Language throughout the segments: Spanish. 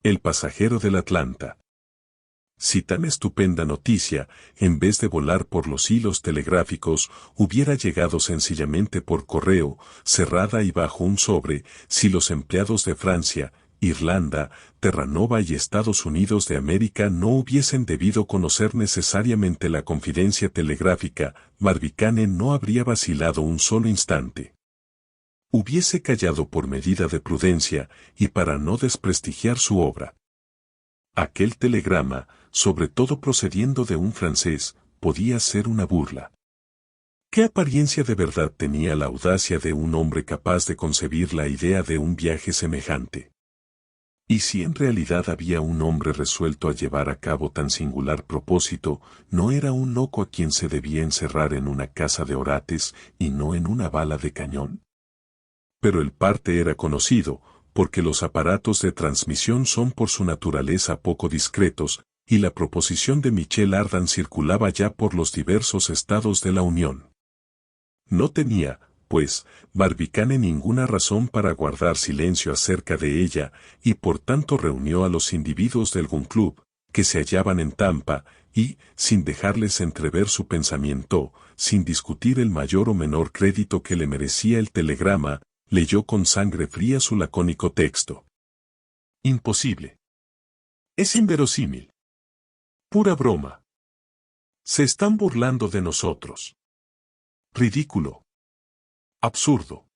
El pasajero del Atlanta. Si tan estupenda noticia, en vez de volar por los hilos telegráficos, hubiera llegado sencillamente por correo, cerrada y bajo un sobre, si los empleados de Francia, Irlanda, Terranova y Estados Unidos de América no hubiesen debido conocer necesariamente la confidencia telegráfica, Barbicane no habría vacilado un solo instante. Hubiese callado por medida de prudencia y para no desprestigiar su obra. Aquel telegrama, sobre todo procediendo de un francés, podía ser una burla. ¿Qué apariencia de verdad tenía la audacia de un hombre capaz de concebir la idea de un viaje semejante? Y si en realidad había un hombre resuelto a llevar a cabo tan singular propósito, ¿no era un loco a quien se debía encerrar en una casa de orates y no en una bala de cañón? Pero el parte era conocido, porque los aparatos de transmisión son por su naturaleza poco discretos, y la proposición de Michel Ardan circulaba ya por los diversos estados de la Unión. No tenía, pues, Barbicane ninguna razón para guardar silencio acerca de ella, y por tanto reunió a los individuos del Gun Club, que se hallaban en Tampa, y, sin dejarles entrever su pensamiento, sin discutir el mayor o menor crédito que le merecía el telegrama, leyó con sangre fría su lacónico texto. Imposible. Es inverosímil. Pura broma. Se están burlando de nosotros. Ridículo. Absurdo.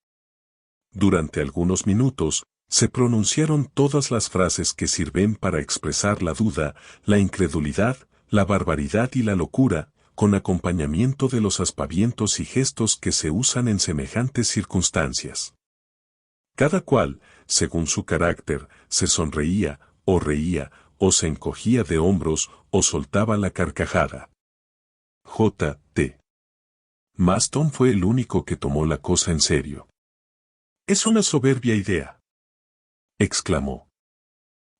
Durante algunos minutos, se pronunciaron todas las frases que sirven para expresar la duda, la incredulidad, la barbaridad y la locura, con acompañamiento de los aspavientos y gestos que se usan en semejantes circunstancias. Cada cual, según su carácter, se sonreía, o reía, o se encogía de hombros, o soltaba la carcajada. J. T. Maston fue el único que tomó la cosa en serio. «Es una soberbia idea», exclamó.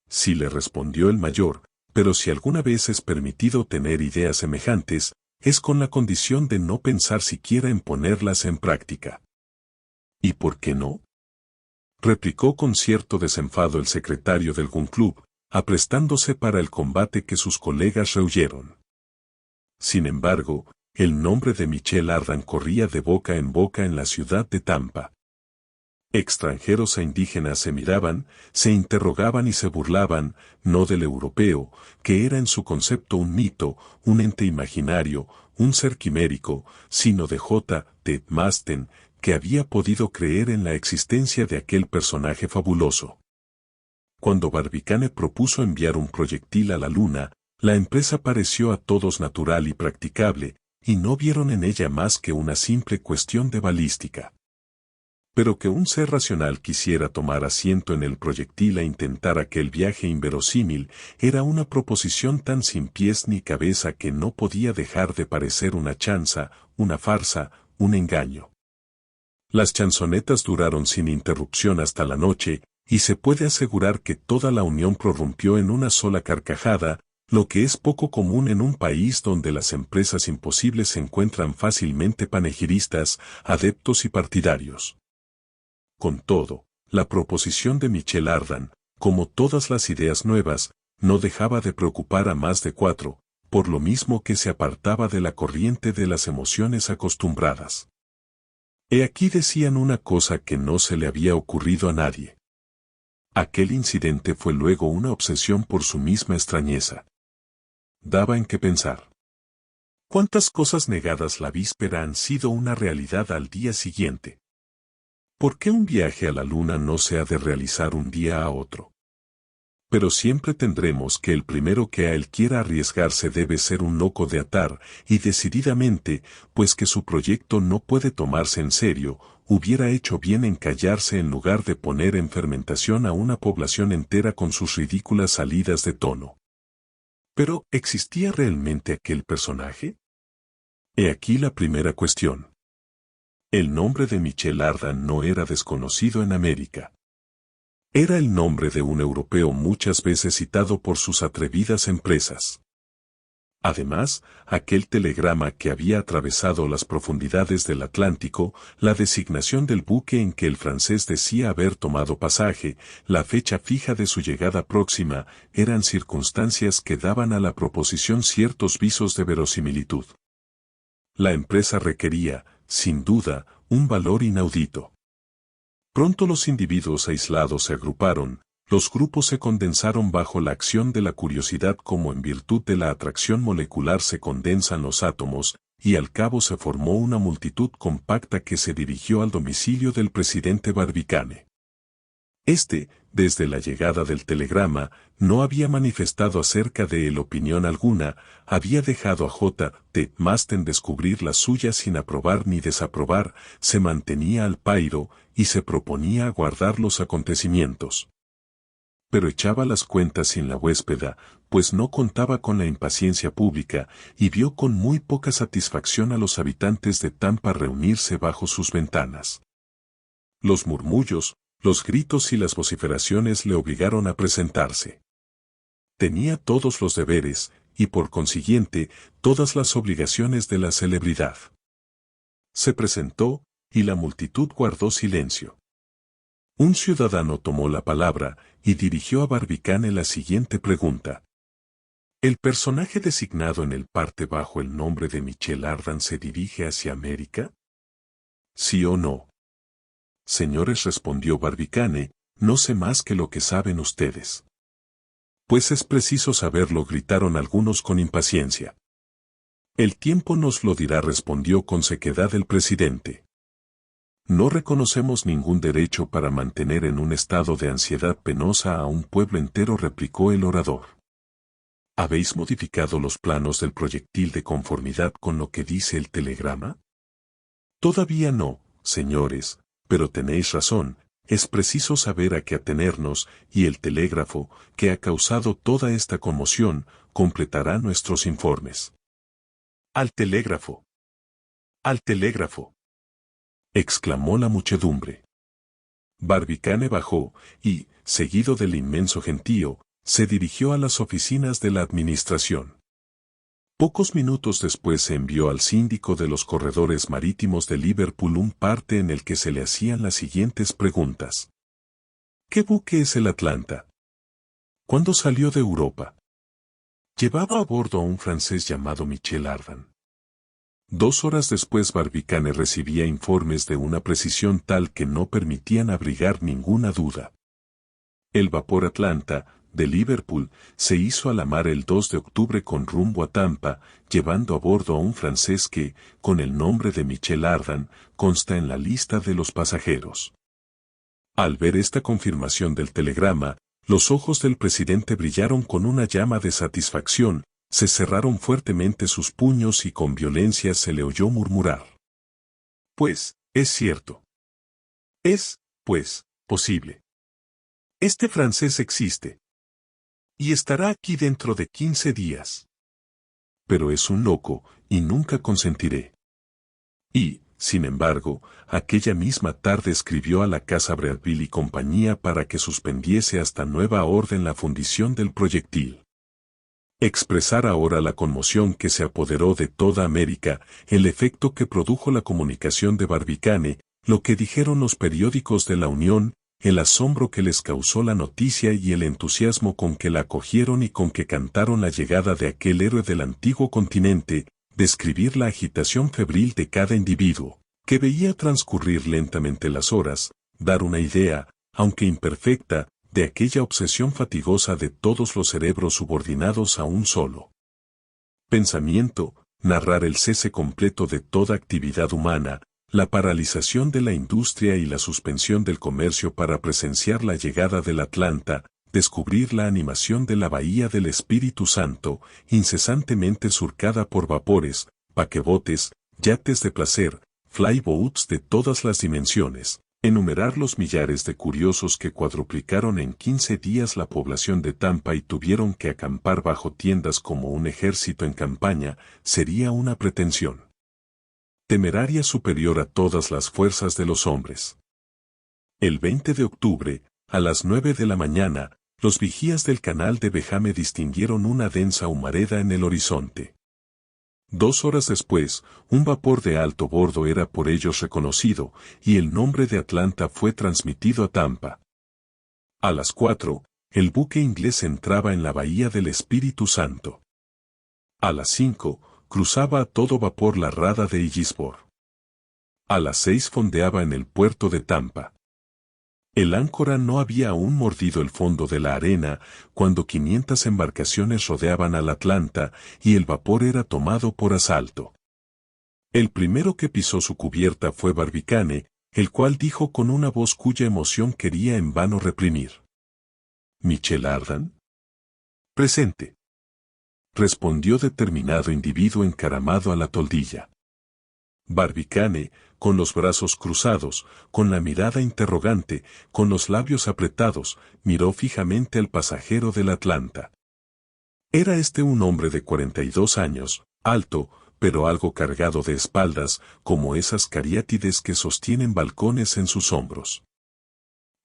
Sí, le respondió el mayor, pero si alguna vez es permitido tener ideas semejantes, es con la condición de no pensar siquiera en ponerlas en práctica. ¿Y por qué no?, replicó con cierto desenfado el secretario del Gun Club, aprestándose para el combate que sus colegas rehuyeron. Sin embargo, el nombre de Michel Ardan corría de boca en la ciudad de Tampa. Extranjeros e indígenas se miraban, se interrogaban y se burlaban, no del europeo, que era en su concepto un mito, un ente imaginario, un ser quimérico, sino de J. T. Maston, que había podido creer en la existencia de aquel personaje fabuloso. Cuando Barbicane propuso enviar un proyectil a la luna, la empresa pareció a todos natural y practicable, y no vieron en ella más que una simple cuestión de balística. Pero que un ser racional quisiera tomar asiento en el proyectil e intentar aquel viaje inverosímil era una proposición tan sin pies ni cabeza que no podía dejar de parecer una chanza, una farsa, un engaño. Las chanzonetas duraron sin interrupción hasta la noche, y se puede asegurar que toda la unión prorrumpió en una sola carcajada, lo que es poco común en un país donde las empresas imposibles se encuentran fácilmente panegiristas, adeptos y partidarios. Con todo, la proposición de Michel Ardan, como todas las ideas nuevas, no dejaba de preocupar a más de 4, por lo mismo que se apartaba de la corriente de las emociones acostumbradas. He aquí decían una cosa que no se le había ocurrido a nadie. Aquel incidente fue luego una obsesión por su misma extrañeza. Daba en qué pensar. ¿Cuántas cosas negadas la víspera han sido una realidad al día siguiente? ¿Por qué un viaje a la luna no se ha de realizar un día a otro? Pero siempre tendremos que el primero que a él quiera arriesgarse debe ser un loco de atar, y decididamente, pues que su proyecto no puede tomarse en serio, hubiera hecho bien en callarse en lugar de poner en fermentación a una población entera con sus ridículas salidas de tono. ¿Pero existía realmente aquel personaje? He aquí la primera cuestión. El nombre de Michel Ardan no era desconocido en América. Era el nombre de un europeo muchas veces citado por sus atrevidas empresas. Además, aquel telegrama que había atravesado las profundidades del Atlántico, la designación del buque en que el francés decía haber tomado pasaje, la fecha fija de su llegada próxima, eran circunstancias que daban a la proposición ciertos visos de verosimilitud. La empresa requería, sin duda, un valor inaudito. Pronto los individuos aislados se agruparon, los grupos se condensaron bajo la acción de la curiosidad como en virtud de la atracción molecular se condensan los átomos, y al cabo se formó una multitud compacta que se dirigió al domicilio del presidente Barbicane. Este, desde la llegada del telegrama, no había manifestado acerca de él opinión alguna, había dejado a J. T. Maston descubrir la suya sin aprobar ni desaprobar, se mantenía al pairo, y se proponía aguardar los acontecimientos. Pero echaba las cuentas sin la huéspeda, pues no contaba con la impaciencia pública, y vio con muy poca satisfacción a los habitantes de Tampa reunirse bajo sus ventanas. Los murmullos, los gritos y las vociferaciones le obligaron a presentarse. Tenía todos los deberes, y por consiguiente, todas las obligaciones de la celebridad. Se presentó, y la multitud guardó silencio. Un ciudadano tomó la palabra, y dirigió a Barbicane la siguiente pregunta. ¿El personaje designado en el parte bajo el nombre de Michel Ardan se dirige hacia América? ¿Sí o no? Señores, respondió Barbicane, no sé más que lo que saben ustedes. Pues es preciso saberlo, gritaron algunos con impaciencia. El tiempo nos lo dirá, respondió con sequedad el presidente. No reconocemos ningún derecho para mantener en un estado de ansiedad penosa a un pueblo entero, replicó el orador. ¿Habéis modificado los planos del proyectil de conformidad con lo que dice el telegrama? Todavía no, señores, pero tenéis razón, es preciso saber a qué atenernos, y el telégrafo, que ha causado toda esta conmoción, completará nuestros informes. ¡Al telégrafo! ¡Al telégrafo!, exclamó la muchedumbre. Barbicane bajó, y, seguido del inmenso gentío, se dirigió a las oficinas de la administración. Pocos minutos después se envió al síndico de los corredores marítimos de Liverpool un parte en el que se le hacían las siguientes preguntas. ¿Qué buque es el Atlanta? ¿Cuándo salió de Europa? Llevaba a bordo a un francés llamado Michel Ardan. 2 horas después Barbicane recibía informes de una precisión tal que no permitían abrigar ninguna duda. El vapor Atlanta, de Liverpool, se hizo a la mar el 2 de octubre con rumbo a Tampa, llevando a bordo a un francés que, con el nombre de Michel Ardan, consta en la lista de los pasajeros. Al ver esta confirmación del telegrama, los ojos del presidente brillaron con una llama de satisfacción, se cerraron fuertemente sus puños y con violencia se le oyó murmurar. Pues, es cierto. Es, pues, posible. Este francés existe. Y estará aquí dentro de 15 días. Pero es un loco, y nunca consentiré. Y, sin embargo, aquella misma tarde escribió a la casa Breadville y compañía para que suspendiese hasta nueva orden la fundición del proyectil. Expresar ahora la conmoción que se apoderó de toda América, el efecto que produjo la comunicación de Barbicane, lo que dijeron los periódicos de la Unión, el asombro que les causó la noticia y el entusiasmo con que la acogieron y con que cantaron la llegada de aquel héroe del antiguo continente, describir la agitación febril de cada individuo, que veía transcurrir lentamente las horas, dar una idea, aunque imperfecta, de aquella obsesión fatigosa de todos los cerebros subordinados a un solo pensamiento, narrar el cese completo de toda actividad humana, la paralización de la industria y la suspensión del comercio para presenciar la llegada del Atlanta, descubrir la animación de la bahía del Espíritu Santo, incesantemente surcada por vapores, paquebotes, yates de placer, flyboats de todas las dimensiones, enumerar los millares de curiosos que cuadruplicaron en 15 días la población de Tampa y tuvieron que acampar bajo tiendas como un ejército en campaña, sería una pretensión temeraria superior a todas las fuerzas de los hombres. El 20 de octubre, a las 9 de la mañana, los vigías del canal de Behame distinguieron una densa humareda en el horizonte. 2 horas después, un vapor de alto bordo era por ellos reconocido, y el nombre de Atlanta fue transmitido a Tampa. A las 4, el buque inglés entraba en la bahía del Espíritu Santo. A las 5, cruzaba a todo vapor la rada de Ellisboro. A las 6 fondeaba en el puerto de Tampa. El áncora no había aún mordido el fondo de la arena cuando 500 embarcaciones rodeaban al Atlanta y el vapor era tomado por asalto. El primero que pisó su cubierta fue Barbicane, el cual dijo con una voz cuya emoción quería en vano reprimir: «¿Michel Ardan?» «Presente», respondió determinado individuo encaramado a la toldilla. Barbicane, con los brazos cruzados, con la mirada interrogante, con los labios apretados, miró fijamente al pasajero del Atlanta. Era este un hombre de 42 años, alto, pero algo cargado de espaldas, como esas cariátides que sostienen balcones en sus hombros.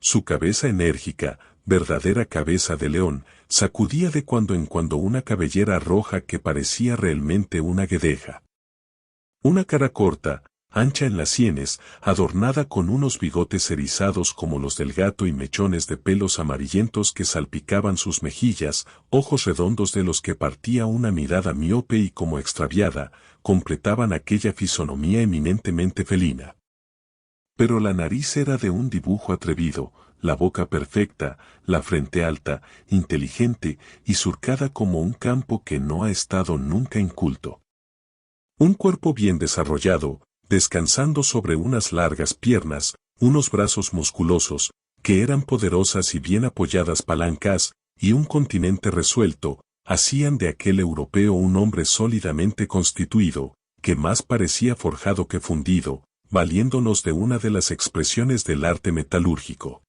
Su cabeza enérgica, verdadera cabeza de león, sacudía de cuando en cuando una cabellera roja que parecía realmente una guedeja. Una cara corta, ancha en las sienes, adornada con unos bigotes erizados como los del gato y mechones de pelos amarillentos que salpicaban sus mejillas, ojos redondos de los que partía una mirada miope y como extraviada, completaban aquella fisonomía eminentemente felina. Pero la nariz era de un dibujo atrevido, la boca perfecta, la frente alta, inteligente y surcada como un campo que no ha estado nunca inculto. Un cuerpo bien desarrollado, descansando sobre unas largas piernas, unos brazos musculosos, que eran poderosas y bien apoyadas palancas, y un continente resuelto, hacían de aquel europeo un hombre sólidamente constituido, que más parecía forjado que fundido, valiéndonos de una de las expresiones del arte metalúrgico.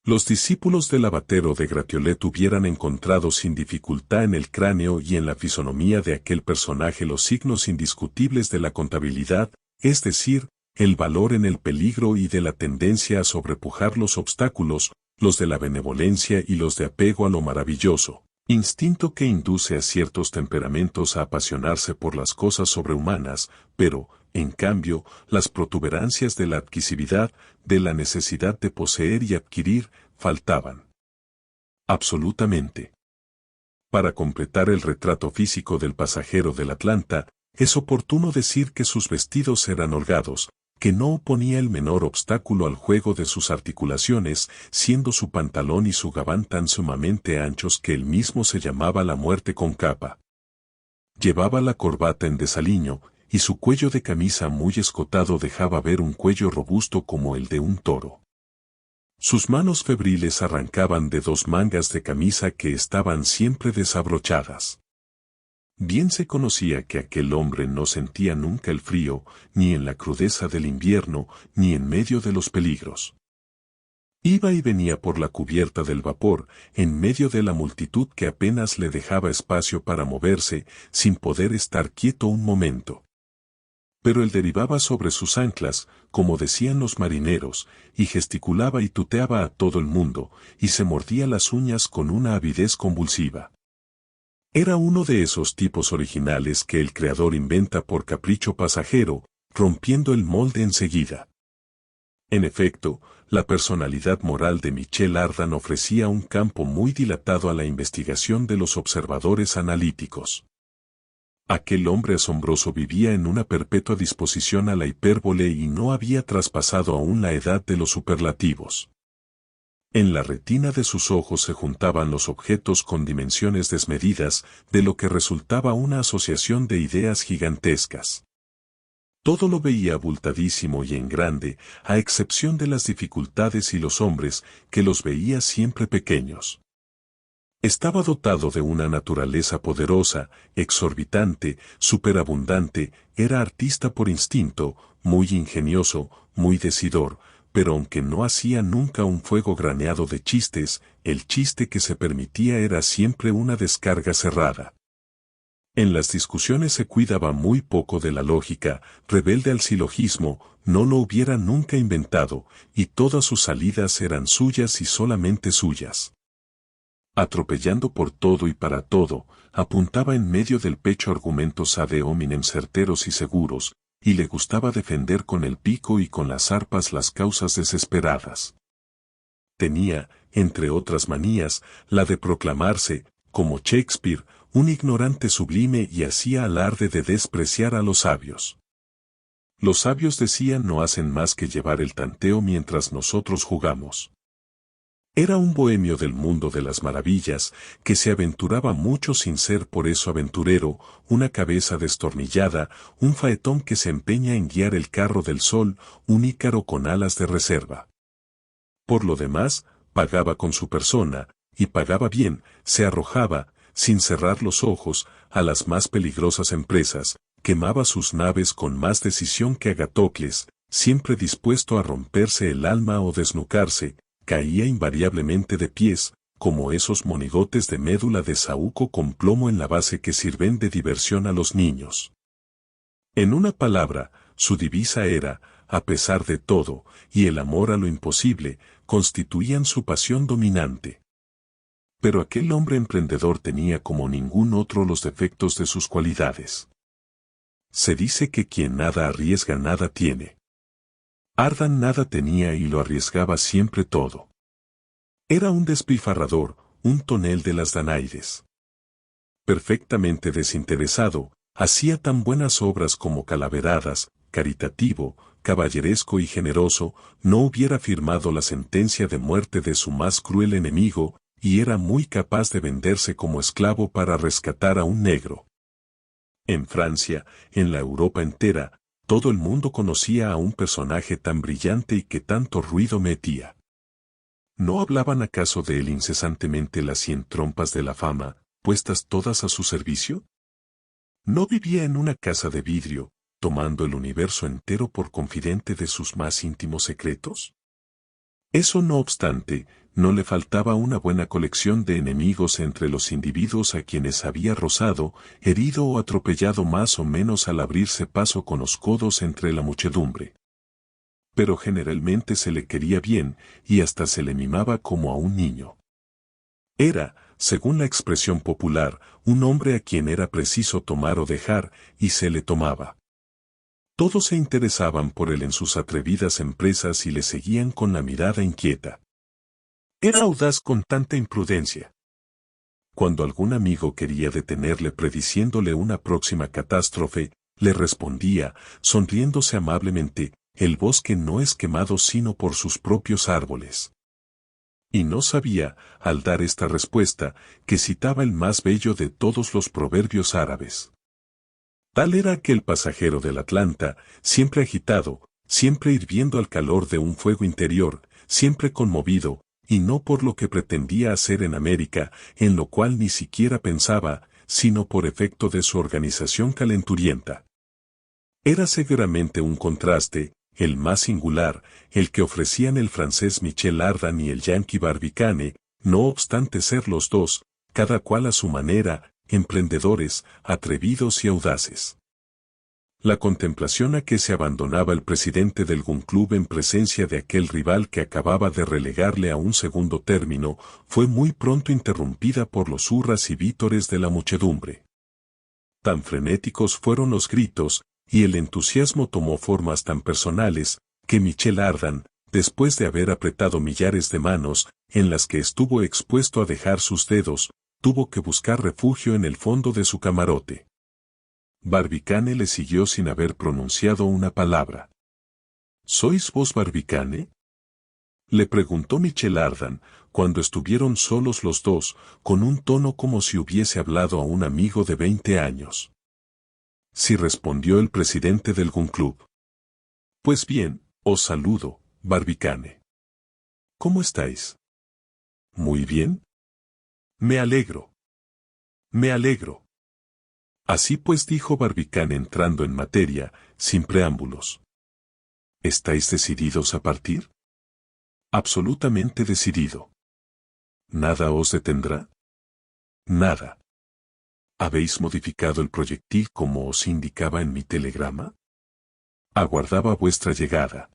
Los discípulos del abatero de Gratiolet hubieran encontrado sin dificultad en el cráneo y en la fisonomía de aquel personaje los signos indiscutibles de la contabilidad, es decir, el valor en el peligro y de la tendencia a sobrepujar los obstáculos, los de la benevolencia y los de apego a lo maravilloso, instinto que induce a ciertos temperamentos a apasionarse por las cosas sobrehumanas, pero, en cambio, las protuberancias de la adquisividad, de la necesidad de poseer y adquirir, faltaban. Absolutamente. Para completar el retrato físico del pasajero del Atlanta, es oportuno decir que sus vestidos eran holgados, que no oponía el menor obstáculo al juego de sus articulaciones, siendo su pantalón y su gabán tan sumamente anchos que él mismo se llamaba la muerte con capa. Llevaba la corbata en desaliño, y su cuello de camisa muy escotado dejaba ver un cuello robusto como el de un toro. Sus manos febriles arrancaban de 2 mangas de camisa que estaban siempre desabrochadas. Bien se conocía que aquel hombre no sentía nunca el frío, ni en la crudeza del invierno, ni en medio de los peligros. Iba y venía por la cubierta del vapor, en medio de la multitud que apenas le dejaba espacio para moverse, sin poder estar quieto un momento. Pero él derivaba sobre sus anclas, como decían los marineros, y gesticulaba y tuteaba a todo el mundo, y se mordía las uñas con una avidez convulsiva. Era uno de esos tipos originales que el creador inventa por capricho pasajero, rompiendo el molde enseguida. En efecto, la personalidad moral de Michel Ardan ofrecía un campo muy dilatado a la investigación de los observadores analíticos. Aquel hombre asombroso vivía en una perpetua disposición a la hipérbole y no había traspasado aún la edad de los superlativos. En la retina de sus ojos se juntaban los objetos con dimensiones desmedidas, de lo que resultaba una asociación de ideas gigantescas. Todo lo veía abultadísimo y en grande, a excepción de las dificultades y los hombres, que los veía siempre pequeños. Estaba dotado de una naturaleza poderosa, exorbitante, superabundante, era artista por instinto, muy ingenioso, muy decidor, pero aunque no hacía nunca un fuego graneado de chistes, el chiste que se permitía era siempre una descarga cerrada. En las discusiones se cuidaba muy poco de la lógica, rebelde al silogismo, no lo hubiera nunca inventado, y todas sus salidas eran suyas y solamente suyas. Atropellando por todo y para todo, apuntaba en medio del pecho argumentos ad hominem certeros y seguros, y le gustaba defender con el pico y con las arpas las causas desesperadas. Tenía, entre otras manías, la de proclamarse, como Shakespeare, un ignorante sublime y hacía alarde de despreciar a los sabios. Los sabios decían no hacen más que llevar el tanteo mientras nosotros jugamos. Era un bohemio del mundo de las maravillas, que se aventuraba mucho sin ser por eso aventurero, una cabeza destornillada, un faetón que se empeña en guiar el carro del sol, un ícaro con alas de reserva. Por lo demás, pagaba con su persona, y pagaba bien, se arrojaba, sin cerrar los ojos, a las más peligrosas empresas, quemaba sus naves con más decisión que Agatocles, siempre dispuesto a romperse el alma o desnucarse, caía invariablemente de pies, como esos monigotes de médula de saúco con plomo en la base que sirven de diversión a los niños. En una palabra, su divisa era, a pesar de todo, y el amor a lo imposible, constituían su pasión dominante. Pero aquel hombre emprendedor tenía como ningún otro los defectos de sus cualidades. Se dice que quien nada arriesga nada tiene. Ardan nada tenía y lo arriesgaba siempre todo. Era un despilfarrador, un tonel de las Danaides. Perfectamente desinteresado, hacía tan buenas obras como calaveradas, caritativo, caballeresco y generoso, no hubiera firmado la sentencia de muerte de su más cruel enemigo, y era muy capaz de venderse como esclavo para rescatar a un negro. En Francia, en la Europa entera, todo el mundo conocía a un personaje tan brillante y que tanto ruido metía. ¿No hablaban acaso de él incesantemente las 100 trompas de la fama, puestas todas a su servicio? ¿No vivía en una casa de vidrio, tomando el universo entero por confidente de sus más íntimos secretos? Eso no obstante, no le faltaba una buena colección de enemigos entre los individuos a quienes había rozado, herido o atropellado más o menos al abrirse paso con los codos entre la muchedumbre. Pero generalmente se le quería bien, y hasta se le mimaba como a un niño. Era, según la expresión popular, un hombre a quien era preciso tomar o dejar, y se le tomaba. Todos se interesaban por él en sus atrevidas empresas y le seguían con la mirada inquieta. Era audaz con tanta imprudencia. Cuando algún amigo quería detenerle prediciéndole una próxima catástrofe, le respondía, sonriéndose amablemente, el bosque no es quemado sino por sus propios árboles. Y no sabía, al dar esta respuesta, que citaba el más bello de todos los proverbios árabes. Tal era aquel pasajero del Atlanta, siempre agitado, siempre hirviendo al calor de un fuego interior, siempre conmovido, y no por lo que pretendía hacer en América, en lo cual ni siquiera pensaba, sino por efecto de su organización calenturienta. Era seguramente un contraste, el más singular, el que ofrecían el francés Michel Ardan y el yanqui Barbicane, no obstante ser los dos, cada cual a su manera, emprendedores, atrevidos y audaces. La contemplación a que se abandonaba el presidente del Gun Club en presencia de aquel rival que acababa de relegarle a un segundo término, fue muy pronto interrumpida por los hurras y vítores de la muchedumbre. Tan frenéticos fueron los gritos, y el entusiasmo tomó formas tan personales, que Michel Ardan, después de haber apretado millares de manos, en las que estuvo expuesto a dejar sus dedos, tuvo que buscar refugio en el fondo de su camarote. Barbicane le siguió sin haber pronunciado una palabra. ¿Sois vos Barbicane? Le preguntó Michel Ardan, cuando estuvieron solos los dos, con un tono como si hubiese hablado a un amigo de 20 años. Sí, respondió el presidente del Gun Club. Pues bien, os saludo, Barbicane. ¿Cómo estáis? Muy bien. Me alegro. Me alegro. Así pues, dijo Barbicane entrando en materia, sin preámbulos. ¿Estáis decididos a partir? Absolutamente decidido. ¿Nada os detendrá? Nada. ¿Habéis modificado el proyectil como os indicaba en mi telegrama? Aguardaba vuestra llegada.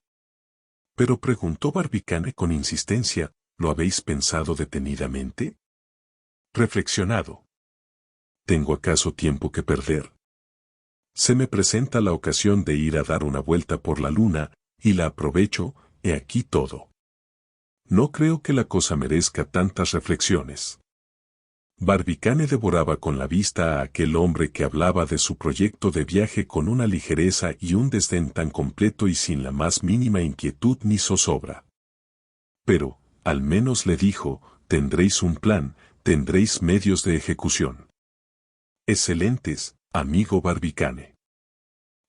Pero preguntó Barbicane con insistencia, ¿lo habéis pensado detenidamente? Reflexionado. ¿Tengo acaso tiempo que perder? Se me presenta la ocasión de ir a dar una vuelta por la luna, y la aprovecho, he aquí todo. No creo que la cosa merezca tantas reflexiones. Barbicane devoraba con la vista a aquel hombre que hablaba de su proyecto de viaje con una ligereza y un desdén tan completo y sin la más mínima inquietud ni zozobra. Pero, al menos le dijo, tendréis un plan, tendréis medios de ejecución. Excelentes, amigo Barbicane.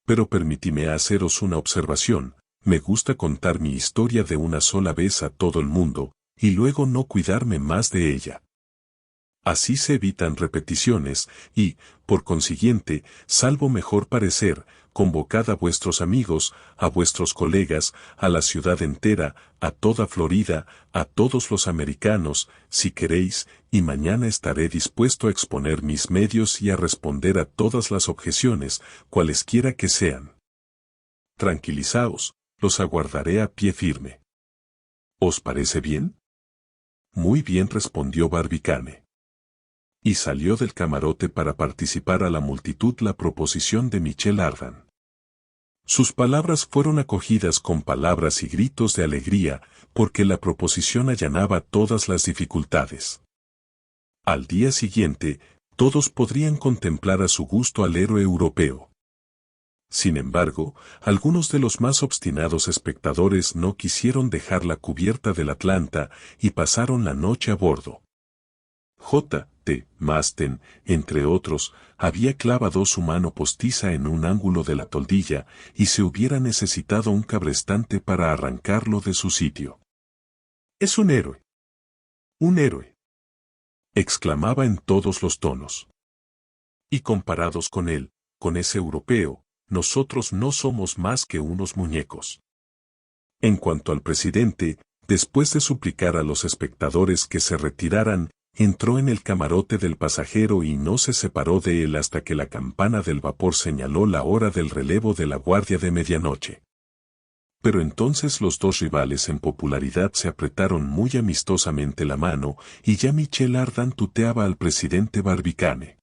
Pero permitidme haceros una observación, me gusta contar mi historia de una sola vez a todo el mundo, y luego no cuidarme más de ella. Así se evitan repeticiones, y, por consiguiente, salvo mejor parecer, convocad a vuestros amigos, a vuestros colegas, a la ciudad entera, a toda Florida, a todos los americanos, si queréis, y mañana estaré dispuesto a exponer mis medios y a responder a todas las objeciones, cualesquiera que sean. Tranquilizaos, los aguardaré a pie firme. ¿Os parece bien? Muy bien, respondió Barbicane. Y salió del camarote para participar a la multitud la proposición de Michel Ardan. Sus palabras fueron acogidas con palabras y gritos de alegría, porque la proposición allanaba todas las dificultades. Al día siguiente, todos podrían contemplar a su gusto al héroe europeo. Sin embargo, algunos de los más obstinados espectadores no quisieron dejar la cubierta del Atlanta y pasaron la noche a bordo. J. T. Maston, entre otros, había clavado su mano postiza en un ángulo de la toldilla, y se hubiera necesitado un cabrestante para arrancarlo de su sitio. «Es un héroe. Un héroe», exclamaba en todos los tonos. Y comparados con él, con ese europeo, nosotros no somos más que unos muñecos. En cuanto al presidente, después de suplicar a los espectadores que se retiraran, entró en el camarote del pasajero y no se separó de él hasta que la campana del vapor señaló la hora del relevo de la guardia de medianoche. Pero entonces los dos rivales en popularidad se apretaron muy amistosamente la mano, y ya Michel Ardan tuteaba al presidente Barbicane.